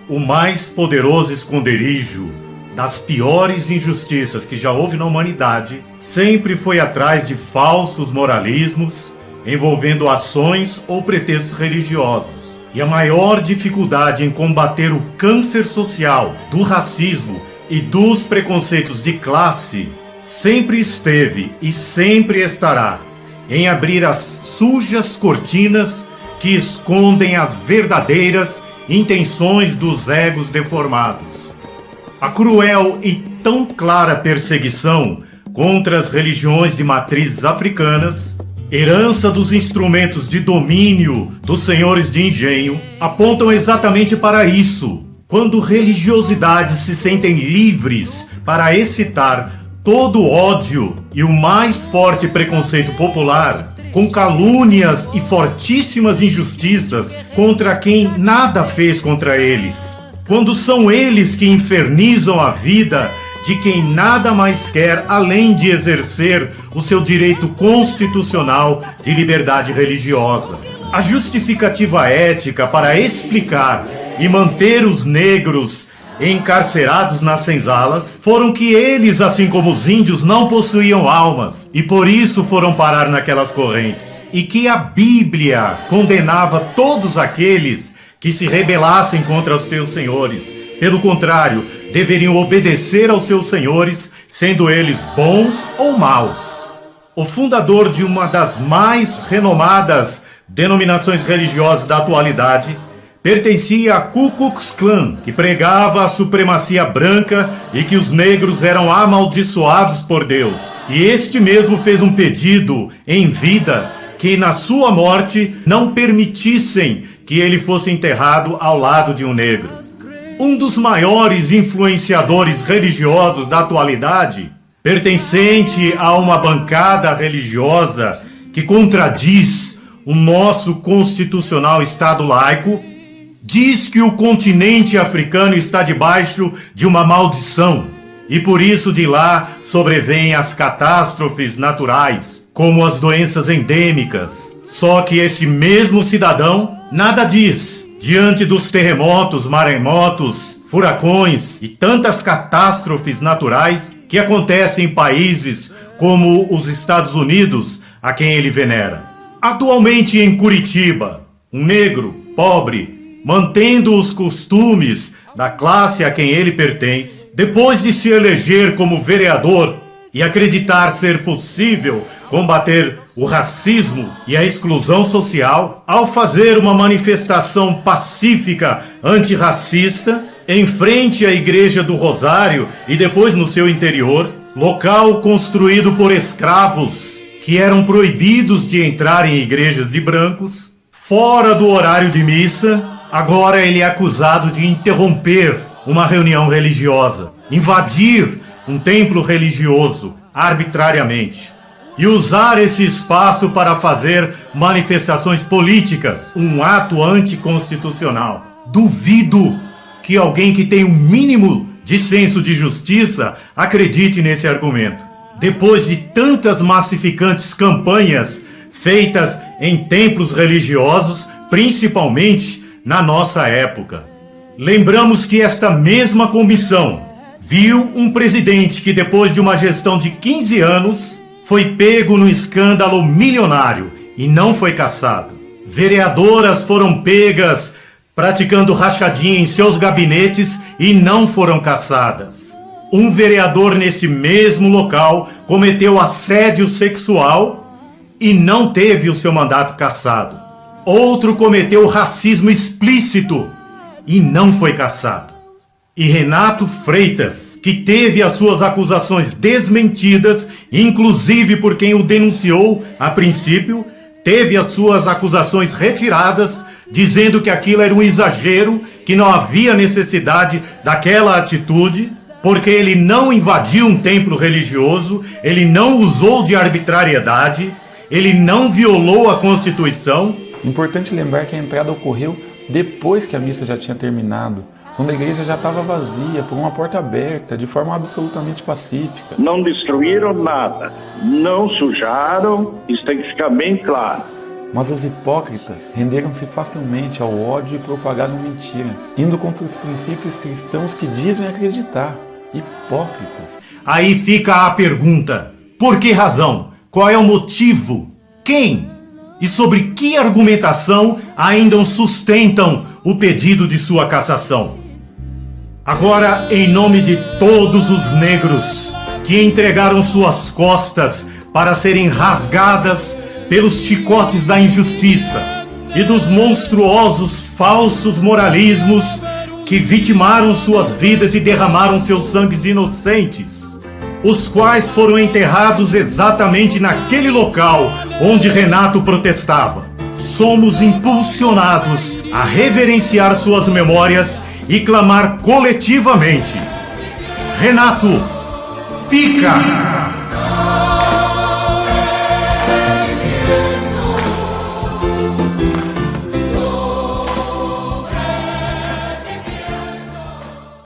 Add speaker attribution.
Speaker 1: O mais poderoso esconderijo das piores injustiças que já houve na humanidade sempre foi atrás de falsos moralismos envolvendo ações ou pretextos religiosos. E a maior dificuldade em combater o câncer social do racismo e dos preconceitos de classe sempre esteve e sempre estará em abrir as sujas cortinas que escondem as verdadeiras intenções dos egos deformados. A cruel e tão clara perseguição contra as religiões de matrizes africanas, herança dos instrumentos de domínio dos senhores de engenho, apontam exatamente para isso. Quando religiosidades se sentem livres para excitar todo o ódio e o mais forte preconceito popular, com calúnias e fortíssimas injustiças contra quem nada fez contra eles. Quando são eles que infernizam a vida de quem nada mais quer além de exercer o seu direito constitucional de liberdade religiosa. A justificativa ética para explicar e manter os negros encarcerados nas senzalas foram que eles, assim como os índios, não possuíam almas e por isso foram parar naquelas correntes, e que a Bíblia condenava todos aqueles que se rebelassem contra os seus senhores. Pelo contrário, deveriam obedecer aos seus senhores, sendo eles bons ou maus. O fundador de uma das mais renomadas denominações religiosas da atualidade pertencia a Ku Klux Klan, que pregava a supremacia branca e que os negros eram amaldiçoados por Deus. E este mesmo fez um pedido em vida que na sua morte não permitissem que ele fosse enterrado ao lado de um negro. Um dos maiores influenciadores religiosos da atualidade, pertencente a uma bancada religiosa que contradiz o nosso constitucional Estado laico, diz que o continente africano está debaixo de uma maldição e por isso de lá sobrevêm as catástrofes naturais, como as doenças endêmicas. Só que esse mesmo cidadão nada diz diante dos terremotos, maremotos, furacões e tantas catástrofes naturais que acontecem em países como os Estados Unidos, a quem ele venera. Atualmente em Curitiba, um negro, pobre, mantendo os costumes da classe a quem ele pertence, depois de se eleger como vereador e acreditar ser possível combater o racismo e a exclusão social, ao fazer uma manifestação pacífica antirracista em frente à Igreja do Rosário e depois no seu interior, local construído por escravos que eram proibidos de entrar em igrejas de brancos, fora do horário de missa, agora ele é acusado de interromper uma reunião religiosa, invadir um templo religioso arbitrariamente e usar esse espaço para fazer manifestações políticas, um ato anticonstitucional. Duvido que alguém que tem um mínimo de senso de justiça acredite nesse argumento. Depois de tantas massificantes campanhas feitas em templos religiosos, principalmente na nossa época. Lembramos que esta mesma comissão viu um presidente que depois de uma gestão de 15 anos foi pego num escândalo milionário e não foi cassado. Vereadoras foram pegas praticando rachadinha em seus gabinetes e não foram cassadas. Um vereador nesse mesmo local cometeu assédio sexual e não teve o seu mandato cassado. Outro cometeu racismo explícito e não foi cassado. E Renato Freitas, que teve as suas acusações desmentidas, inclusive por quem o denunciou a princípio, teve as suas acusações retiradas, dizendo que aquilo era um exagero, que não havia necessidade daquela atitude, porque ele não invadiu um templo religioso, ele não usou de arbitrariedade, ele não violou a Constituição.
Speaker 2: Importante lembrar que a entrada ocorreu depois que a missa já tinha terminado, quando a igreja já estava vazia, por uma porta aberta, de forma absolutamente pacífica.
Speaker 3: Não destruíram nada, não sujaram, isso tem que ficar bem claro.
Speaker 2: Mas os hipócritas renderam-se facilmente ao ódio e propagaram mentiras, indo contra os princípios cristãos que dizem acreditar. Hipócritas.
Speaker 1: Aí fica a pergunta: por que razão? Qual é o motivo? Quem? E sobre que argumentação ainda sustentam o pedido de sua cassação? Agora, em nome de todos os negros que entregaram suas costas para serem rasgadas pelos chicotes da injustiça e dos monstruosos falsos moralismos que vitimaram suas vidas e derramaram seus sangues inocentes, os quais foram enterrados exatamente naquele local onde Renato protestava, somos impulsionados a reverenciar suas memórias e clamar coletivamente: Renato, fica!